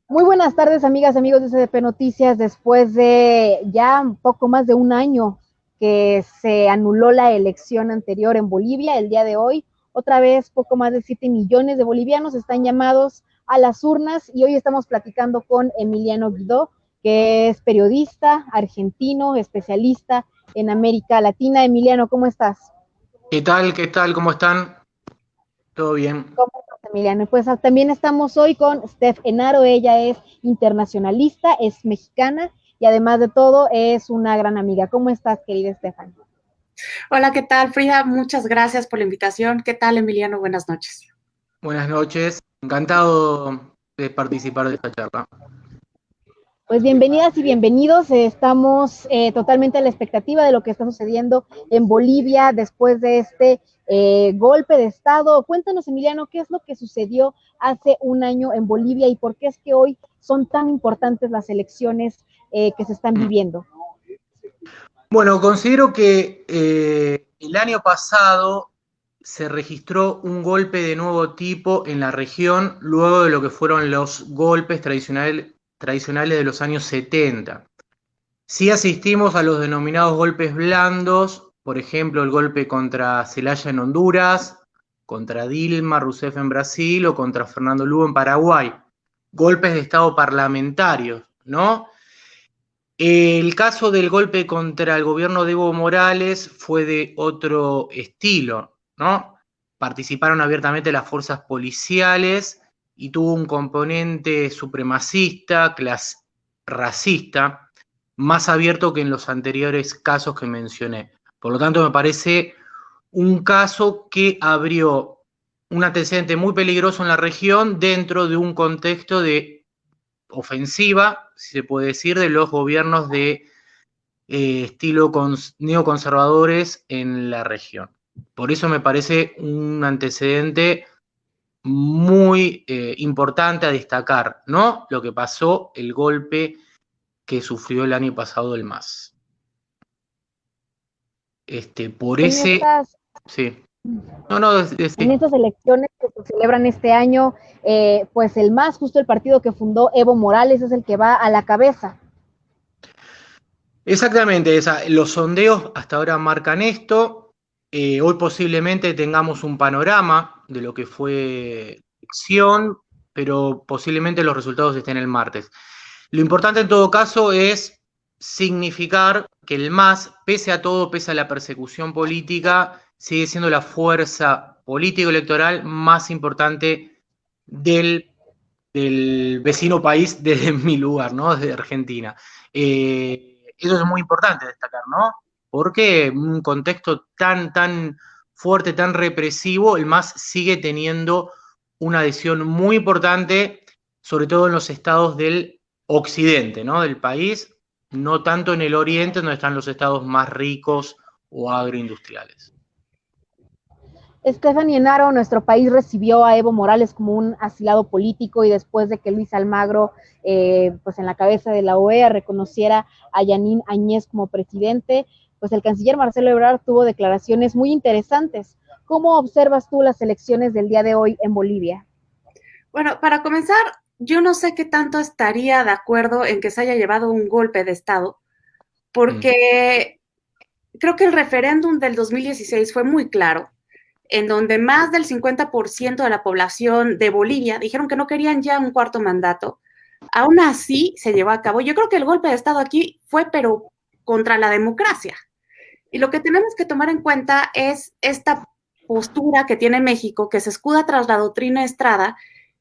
Muy buenas tardes, amigas, amigos de CDP Noticias. Después de ya un poco más de un año que se anuló la elección anterior en Bolivia, el día de hoy, otra vez poco más de 7 millones de bolivianos están llamados a las urnas y hoy estamos platicando con Emiliano Guidó, que es periodista argentino, especialista en América Latina. Emiliano, ¿cómo estás? ¿Qué tal? ¿Qué tal? ¿Cómo están? ¿Todo bien? ¿Cómo estás, Emiliano? Pues también estamos hoy con Steph Enaro. Ella es internacionalista, es mexicana y además de todo es una gran amiga. ¿Cómo estás, querida Stephanie? Hola, ¿qué tal, Frida? Muchas gracias por la invitación. ¿Qué tal, Emiliano? Buenas noches. Buenas noches. Encantado de participar de esta charla. Pues bienvenidas y bienvenidos. Estamos totalmente a la expectativa de lo que está sucediendo en Bolivia después de este golpe de Estado. Cuéntanos, Emiliano, qué es lo que sucedió hace un año en Bolivia y por qué es que hoy son tan importantes las elecciones que se están viviendo. Bueno, considero que el año pasado se registró un golpe de nuevo tipo en la región luego de lo que fueron los golpes tradicionales de los años 70. Sí asistimos a los denominados golpes blandos, por ejemplo, el golpe contra Zelaya en Honduras, contra Dilma Rousseff en Brasil o contra Fernando Lugo en Paraguay. Golpes de Estado parlamentarios, ¿no? El caso del golpe contra el gobierno de Evo Morales fue de otro estilo, ¿no? Participaron abiertamente las fuerzas policiales y tuvo un componente supremacista, racista, más abierto que en los anteriores casos que mencioné. Por lo tanto, me parece un caso que abrió un antecedente muy peligroso en la región dentro de un contexto de ofensiva, si se puede decir, de los gobiernos de estilo neoconservadores en la región. Por eso me parece un antecedente muy importante a destacar, ¿no? Lo que pasó, el golpe que sufrió el año pasado el MAS. Por En ese, estas, sí. No, no, en sí. estas elecciones que se celebran este año, pues el MAS, justo el partido que fundó Evo Morales, es el que va a la cabeza. Exactamente, los sondeos hasta ahora marcan esto. Hoy posiblemente tengamos un panorama de lo que fue elección, pero posiblemente los resultados estén el martes. Lo importante en todo caso es significar que el MAS, pese a todo, pese a la persecución política, sigue siendo la fuerza político-electoral más importante del, del vecino país desde mi lugar, ¿no? Desde Argentina. Eso es muy importante destacar, ¿no? Porque en un contexto tan fuerte, tan represivo, el MAS sigue teniendo una adhesión muy importante, sobre todo en los estados del occidente, ¿no? Del país, no tanto en el oriente, donde están los estados más ricos o agroindustriales. Stephanie Enaro, nuestro país recibió a Evo Morales como un asilado político y después de que Luis Almagro, pues en la cabeza de la OEA, reconociera a Yanín Añez como presidente, pues el canciller Marcelo Ebrard tuvo declaraciones muy interesantes. ¿Cómo observas tú las elecciones del día de hoy en Bolivia? Bueno, para comenzar, yo no sé qué tanto estaría de acuerdo en que se haya llevado un golpe de Estado, porque creo que el referéndum del 2016 fue muy claro, en donde más del 50% de la población de Bolivia dijeron que no querían ya un cuarto mandato. Aún así se llevó a cabo. Yo creo que el golpe de Estado aquí fue, pero contra la democracia. Y lo que tenemos que tomar en cuenta es esta postura que tiene México, que se escuda tras la doctrina Estrada,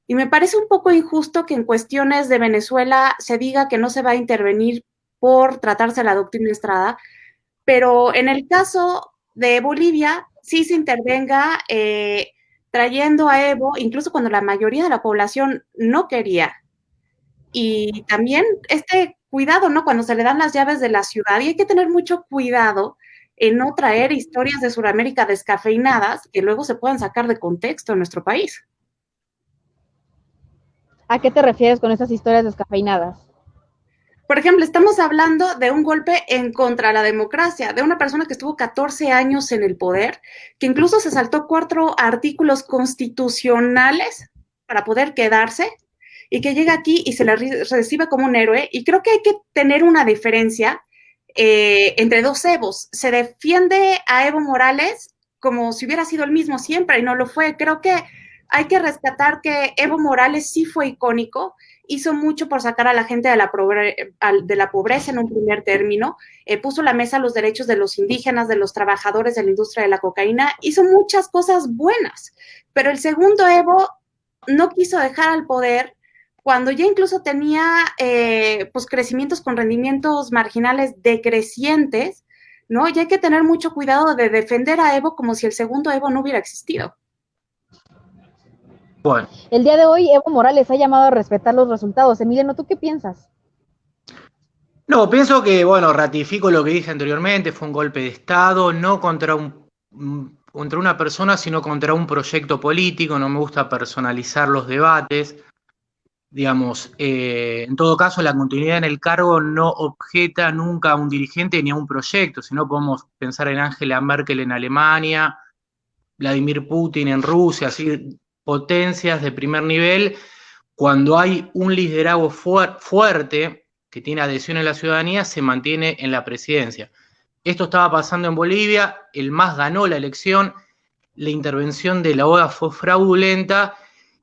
y me parece un poco injusto que en cuestiones de Venezuela se diga que no se va a intervenir por tratarse la doctrina Estrada, pero en el caso de Bolivia sí se intervenga trayendo a Evo, incluso cuando la mayoría de la población no quería. Y también este cuidado, ¿no? Cuando se le dan las llaves de la ciudad, y hay que tener mucho cuidado en no traer historias de Sudamérica descafeinadas que luego se puedan sacar de contexto en nuestro país. ¿A qué te refieres con esas historias descafeinadas? Por ejemplo, estamos hablando de un golpe en contra de la democracia, de una persona que estuvo 14 años en el poder, que incluso se saltó 4 artículos constitucionales para poder quedarse y que llega aquí y se le recibe como un héroe. Y creo que hay que tener una diferencia entre dos Evos. Se defiende a Evo Morales como si hubiera sido el mismo siempre y no lo fue. Creo que hay que rescatar que Evo Morales sí fue icónico, hizo mucho por sacar a la gente de la pobreza en un primer término, puso a la mesa los derechos de los indígenas, de los trabajadores de la industria de la cocaína, hizo muchas cosas buenas, pero el segundo Evo no quiso dejar al poder cuando ya incluso tenía pues crecimientos con rendimientos marginales decrecientes, ¿no? Y hay que tener mucho cuidado de defender a Evo como si el segundo Evo no hubiera existido. Bueno. El día de hoy Evo Morales ha llamado a respetar los resultados. Emiliano, ¿tú qué piensas? No, pienso que, bueno, ratifico lo que dije anteriormente, fue un golpe de Estado, no contra una persona, sino contra un proyecto político. No me gusta personalizar los debates. Digamos, en todo caso, la continuidad en el cargo no objeta nunca a un dirigente ni a un proyecto, sino podemos pensar en Angela Merkel en Alemania, Vladimir Putin en Rusia, así potencias de primer nivel. Cuando hay un liderazgo fuerte que tiene adhesión en la ciudadanía, se mantiene en la presidencia. Esto estaba pasando en Bolivia, el MAS ganó la elección, la intervención de la OEA fue fraudulenta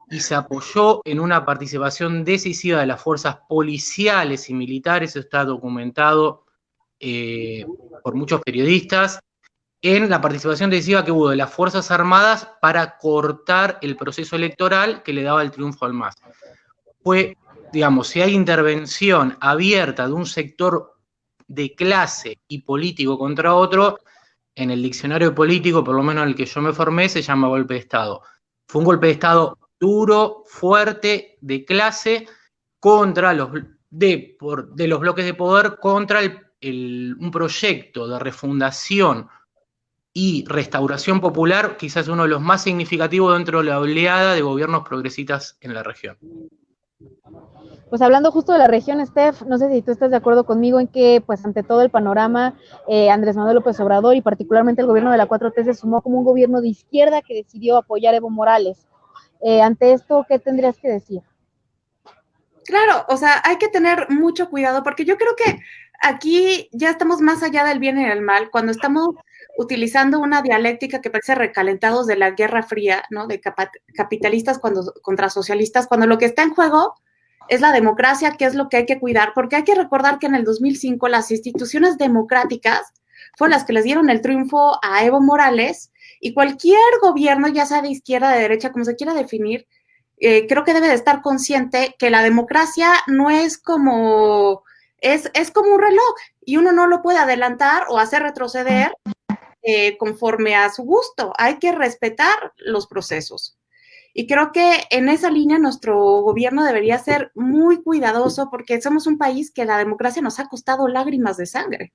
y se apoyó en una participación decisiva de las fuerzas policiales y militares. Eso está documentado por muchos periodistas, en la participación decisiva que hubo de las Fuerzas Armadas para cortar el proceso electoral que le daba el triunfo al MAS. Fue, digamos, si hay intervención abierta de un sector de clase y político contra otro, en el diccionario político, por lo menos en el que yo me formé, se llama golpe de Estado. Fue un golpe de Estado duro, fuerte, de clase, contra los bloques de poder, contra un proyecto de refundación y restauración popular, quizás uno de los más significativos dentro de la oleada de gobiernos progresistas en la región. Pues hablando justo de la región, Steph, no sé si tú estás de acuerdo conmigo en que, pues ante todo el panorama, Andrés Manuel López Obrador y particularmente el gobierno de la 4T se sumó como un gobierno de izquierda que decidió apoyar a Evo Morales. Ante esto, ¿qué tendrías que decir? Claro, o sea, hay que tener mucho cuidado porque yo creo que aquí ya estamos más allá del bien y del mal, cuando estamos utilizando una dialéctica que parece recalentados de la Guerra Fría, ¿no? De capitalistas contra socialistas, cuando lo que está en juego es la democracia, que es lo que hay que cuidar, porque hay que recordar que en el 2005 las instituciones democráticas fueron las que les dieron el triunfo a Evo Morales, y cualquier gobierno, ya sea de izquierda, de derecha, como se quiera definir, creo que debe de estar consciente que la democracia no es como, es como un reloj, y uno no lo puede adelantar o hacer retroceder conforme a su gusto. Hay que respetar los procesos. Y creo que en esa línea nuestro gobierno debería ser muy cuidadoso porque somos un país que la democracia nos ha costado lágrimas de sangre.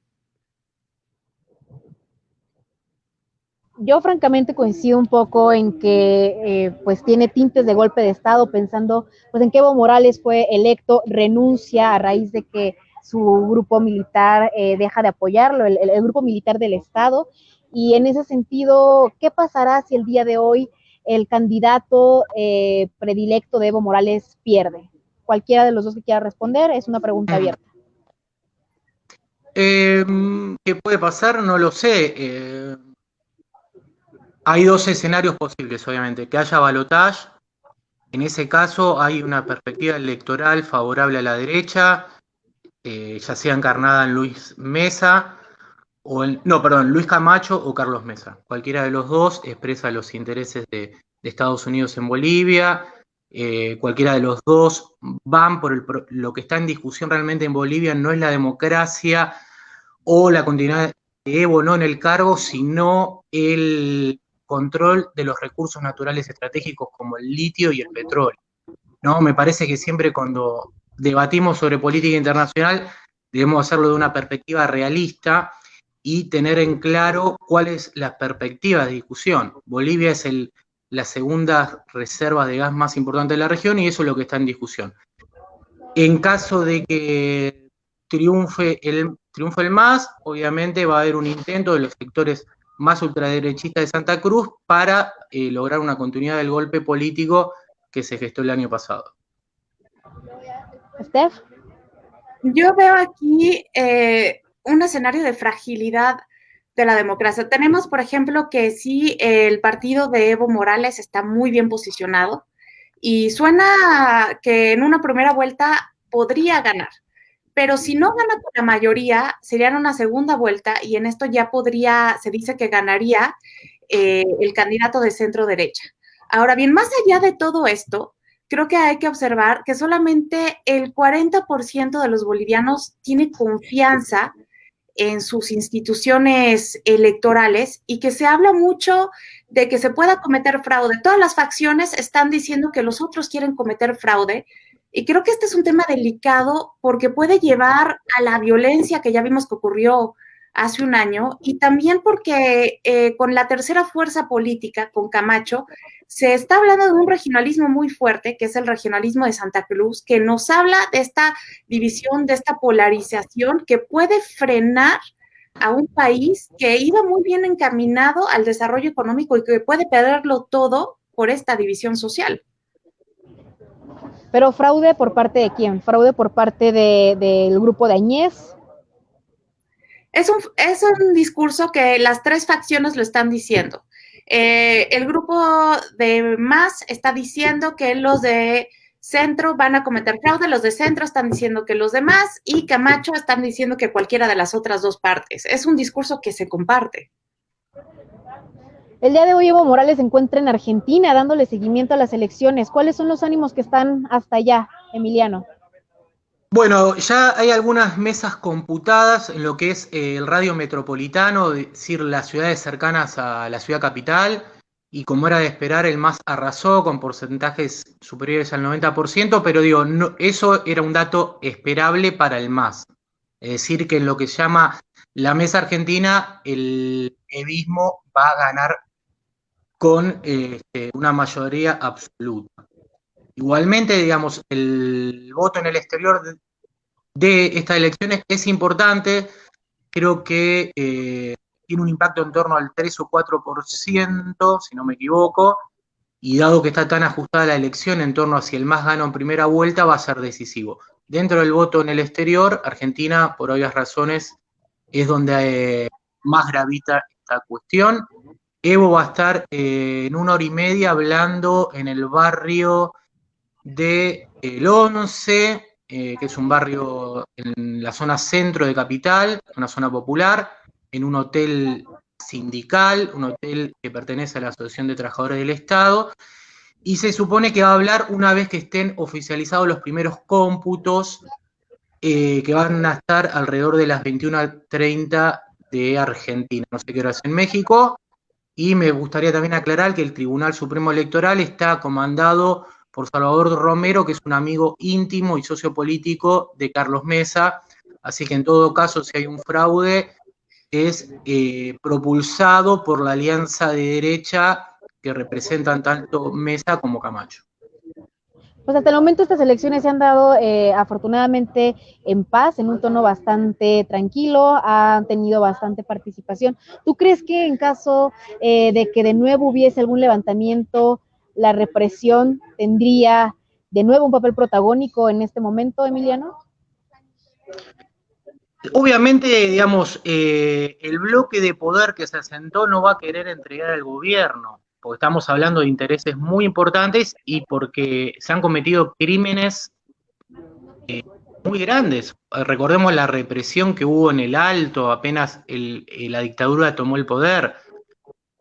Yo francamente coincido un poco en que pues tiene tintes de golpe de Estado, pensando pues en que Evo Morales fue electo, renuncia a raíz de que su grupo militar deja de apoyarlo, el grupo militar del Estado, y en ese sentido, ¿qué pasará si el día de hoy el candidato predilecto de Evo Morales pierde? Cualquiera de los dos que quiera responder, es una pregunta abierta. ¿Qué puede pasar? No lo sé. Hay dos escenarios posibles, obviamente, que haya balotaje. En ese caso hay una perspectiva electoral favorable a la derecha, ya sea encarnada en Luis Mesa, Luis Camacho o Carlos Mesa. Cualquiera de los dos expresa los intereses de Estados Unidos en Bolivia. Cualquiera de los dos van por lo que está en discusión realmente en Bolivia no es la democracia o la continuidad de Evo no en el cargo, sino el control de los recursos naturales estratégicos como el litio y el petróleo, ¿no? Me parece que siempre cuando debatimos sobre política internacional debemos hacerlo de una perspectiva realista y tener en claro cuál es la perspectiva de discusión. Bolivia es la segunda reserva de gas más importante de la región y eso es lo que está en discusión. En caso de que triunfe el MAS, obviamente va a haber un intento de los sectores más ultraderechistas de Santa Cruz para lograr una continuidad del golpe político que se gestó el año pasado. Steph. Yo veo aquí un escenario de fragilidad de la democracia. Tenemos, por ejemplo, que sí, el partido de Evo Morales está muy bien posicionado y suena que en una primera vuelta podría ganar, pero si no gana con la mayoría, sería en una segunda vuelta y en esto ya se dice que ganaría el candidato de centro derecha. Ahora bien, más allá de todo esto, creo que hay que observar que solamente el 40% de los bolivianos tiene confianza en sus instituciones electorales y que se habla mucho de que se pueda cometer fraude. Todas las facciones están diciendo que los otros quieren cometer fraude y creo que este es un tema delicado porque puede llevar a la violencia que ya vimos que ocurrió hace un año y también porque con la tercera fuerza política, con Camacho, se está hablando de un regionalismo muy fuerte, que es el regionalismo de Santa Cruz, que nos habla de esta división, de esta polarización que puede frenar a un país que iba muy bien encaminado al desarrollo económico y que puede perderlo todo por esta división social. Pero fraude por parte de quién? Fraude por parte del grupo de Añez. Es un discurso que las tres facciones lo están diciendo. El grupo de MAS está diciendo que los de centro van a cometer fraude, los de centro están diciendo que los demás y Camacho están diciendo que cualquiera de las otras dos partes. Es un discurso que se comparte. El día de hoy Evo Morales se encuentra en Argentina dándole seguimiento a las elecciones. ¿Cuáles son los ánimos que están hasta allá, Emiliano? Bueno, ya hay algunas mesas computadas en lo que es el radio metropolitano, es decir, las ciudades cercanas a la ciudad capital, y como era de esperar, el MAS arrasó con porcentajes superiores al 90%, pero digo, no, eso era un dato esperable para el MAS. Es decir, que en lo que se llama la mesa argentina, el evismo va a ganar con una mayoría absoluta. Igualmente, digamos, el voto en el exterior de estas elecciones es importante, creo que tiene un impacto en torno al 3 o 4%, si no me equivoco, y dado que está tan ajustada la elección en torno a si el MAS gana en primera vuelta, va a ser decisivo. Dentro del voto en el exterior, Argentina, por obvias razones, es donde más gravita esta cuestión. Evo va a estar en 1 hora y media hablando en el barrio de El Once, que es un barrio en la zona centro de Capital, una zona popular, en un hotel sindical, un hotel que pertenece a la Asociación de Trabajadores del Estado, y se supone que va a hablar una vez que estén oficializados los primeros cómputos, que van a estar alrededor de las 21:30 de Argentina, no sé qué hora es en México. Y me gustaría también aclarar que el Tribunal Supremo Electoral está comandado por Salvador Romero, que es un amigo íntimo y socio político de Carlos Mesa, así que en todo caso, si hay un fraude, es propulsado por la alianza de derecha que representan tanto Mesa como Camacho. Pues hasta el momento estas elecciones se han dado afortunadamente en paz, en un tono bastante tranquilo, han tenido bastante participación. ¿Tú crees que en caso de que de nuevo hubiese algún levantamiento, la represión tendría de nuevo un papel protagónico en este momento, Emiliano? Obviamente, digamos, el bloque de poder que se asentó no va a querer entregar al gobierno, porque estamos hablando de intereses muy importantes y porque se han cometido crímenes muy grandes. Recordemos la represión que hubo en el Alto apenas la dictadura tomó el poder.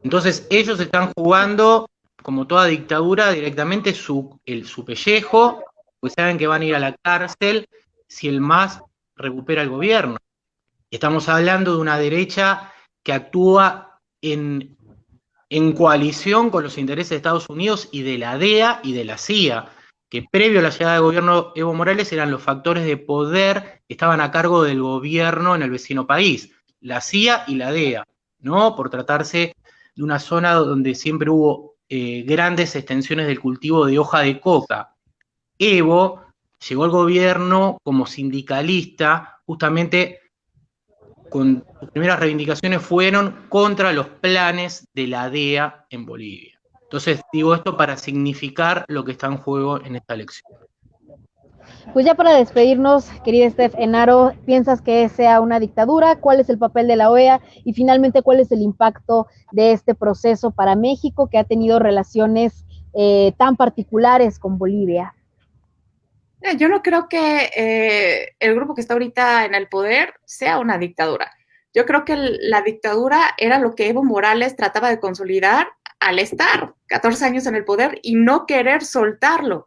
Entonces ellos están jugando, como toda dictadura, directamente su pellejo, pues saben que van a ir a la cárcel si el MAS recupera el gobierno. Estamos hablando de una derecha que actúa en coalición con los intereses de Estados Unidos y de la DEA y de la CIA, que previo a la llegada del gobierno Evo Morales eran los factores de poder que estaban a cargo del gobierno en el vecino país, la CIA y la DEA, ¿no? Por tratarse de una zona donde siempre hubo grandes extensiones del cultivo de hoja de coca. Evo llegó al gobierno como sindicalista, justamente con sus primeras reivindicaciones fueron contra los planes de la DEA en Bolivia. Entonces digo esto para significar lo que está en juego en esta elección. Pues ya para despedirnos, querida Steph Enaro, ¿piensas que sea una dictadura? ¿Cuál es el papel de la OEA? Y finalmente, ¿cuál es el impacto de este proceso para México, que ha tenido relaciones tan particulares con Bolivia? Yo no creo que el grupo que está ahorita en el poder sea una dictadura. Yo creo que la dictadura era lo que Evo Morales trataba de consolidar al estar 14 años en el poder y no querer soltarlo.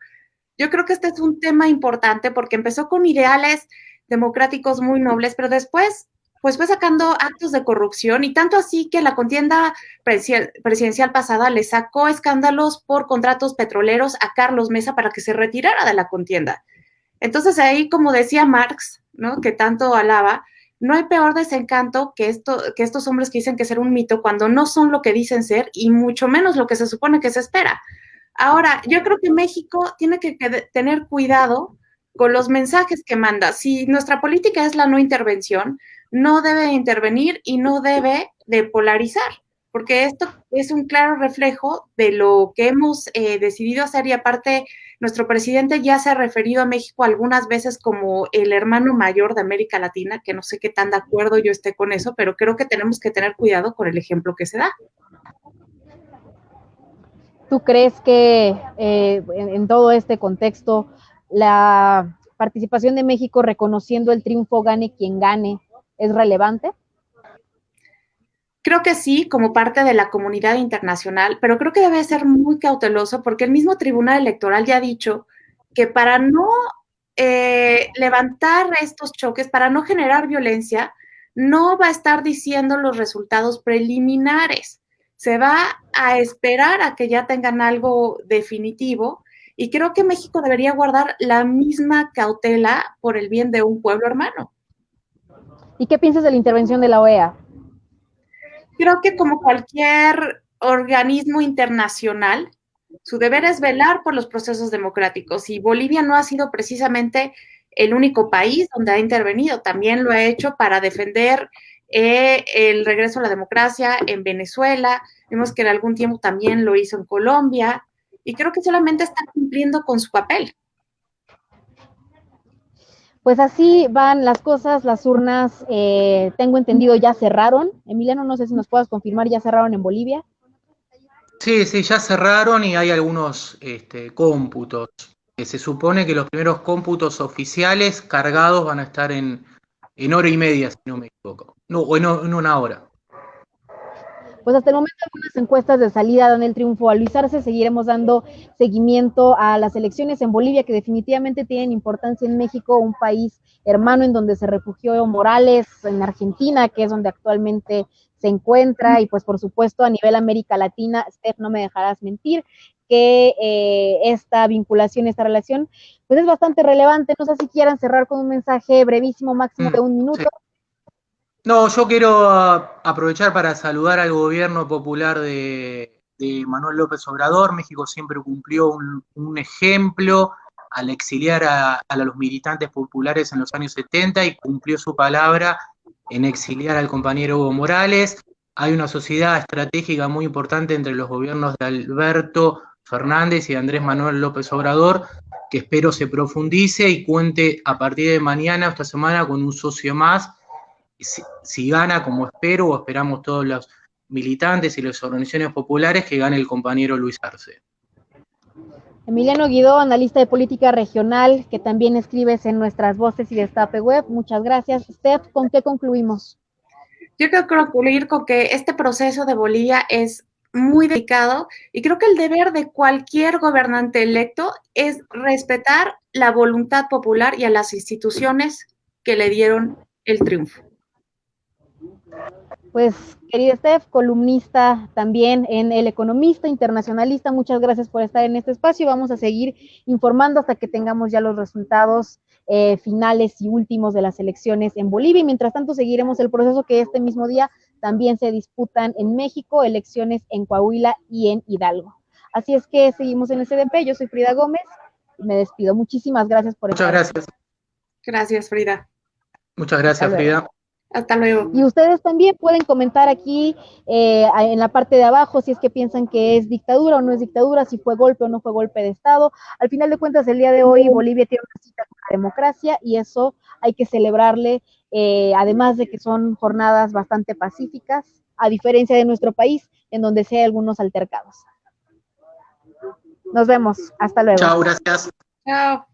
Yo creo que este es un tema importante porque empezó con ideales democráticos muy nobles, pero después pues fue sacando actos de corrupción y tanto así que la contienda presidencial pasada le sacó escándalos por contratos petroleros a Carlos Mesa para que se retirara de la contienda. Entonces ahí, como decía Marx, ¿no?, que tanto alaba, no hay peor desencanto que estos hombres que dicen que ser un mito cuando no son lo que dicen ser y mucho menos lo que se supone que se espera. Ahora, yo creo que México tiene que tener cuidado con los mensajes que manda. Si nuestra política es la no intervención, no debe intervenir y no debe de polarizar, porque esto es un claro reflejo de lo que hemos decidido hacer y aparte nuestro presidente ya se ha referido a México algunas veces como el hermano mayor de América Latina, que no sé qué tan de acuerdo yo esté con eso, pero creo que tenemos que tener cuidado con el ejemplo que se da. ¿Tú crees que en todo este contexto la participación de México reconociendo el triunfo gane quien gane es relevante? Creo que sí, como parte de la comunidad internacional, pero creo que debe ser muy cauteloso porque el mismo Tribunal Electoral ya ha dicho que para no levantar estos choques, para no generar violencia, no va a estar diciendo los resultados preliminares. Se va a esperar a que ya tengan algo definitivo y creo que México debería guardar la misma cautela por el bien de un pueblo hermano. ¿Y qué piensas de la intervención de la OEA? Creo que como cualquier organismo internacional, su deber es velar por los procesos democráticos y Bolivia no ha sido precisamente el único país donde ha intervenido, también lo ha hecho para defender el regreso a la democracia en Venezuela, vimos que en algún tiempo también lo hizo en Colombia y creo que solamente está cumpliendo con su papel. Pues así van las cosas, las urnas, tengo entendido, ya cerraron. Emiliano, no sé si nos puedas confirmar, ya cerraron en Bolivia. Sí, sí, ya cerraron y hay algunos cómputos. Se supone que los primeros cómputos oficiales cargados van a estar en hora y media, si no me equivoco. No, o en una hora. Pues hasta el momento algunas encuestas de salida dan el triunfo a Luis Arce. Seguiremos dando seguimiento a las elecciones en Bolivia, que definitivamente tienen importancia en México, un país hermano en donde se refugió Evo Morales, en Argentina, que es donde actualmente se encuentra, y pues por supuesto a nivel América Latina. Steph, no me dejarás mentir que esta vinculación, esta relación, pues es bastante relevante. No sé si quieran cerrar con un mensaje brevísimo, máximo de un minuto. Sí. No, yo quiero aprovechar para saludar al gobierno popular de Manuel López Obrador. México siempre cumplió un ejemplo al exiliar a los militantes populares en los años 70 y cumplió su palabra en exiliar al compañero Evo Morales. Hay una sociedad estratégica muy importante entre los gobiernos de Alberto Fernández y de Andrés Manuel López Obrador, que espero se profundice y cuente a partir de mañana, esta semana, con un socio más. Si gana, como espero, o esperamos todos los militantes y las organizaciones populares, que gane el compañero Luis Arce. Emiliano Guidó, analista de política regional, que también escribes en nuestras Voces y Destape Web. Muchas gracias. Steph, ¿con qué concluimos? Yo quiero concluir con que este proceso de Bolivia es muy delicado y creo que el deber de cualquier gobernante electo es respetar la voluntad popular y a las instituciones que le dieron el triunfo. Pues, querida Steph, columnista también en El Economista, internacionalista, muchas gracias por estar en este espacio. Vamos a seguir informando hasta que tengamos ya los resultados finales y últimos de las elecciones en Bolivia. Y mientras tanto, seguiremos el proceso que este mismo día también se disputan en México, elecciones en Coahuila y en Hidalgo. Así es que seguimos en SDP. Yo soy Frida Gómez y me despido. Muchísimas gracias por estar. Muchas gracias. Gracias, Frida. Muchas gracias, Frida. Hasta luego. Y ustedes también pueden comentar aquí en la parte de abajo si es que piensan que es dictadura o no es dictadura, si fue golpe o no fue golpe de Estado. Al final de cuentas, el día de hoy Bolivia tiene una cita con la democracia y eso hay que celebrarle, además de que son jornadas bastante pacíficas, a diferencia de nuestro país, en donde sí hay algunos altercados. Nos vemos. Hasta luego. Chao, gracias. Chao.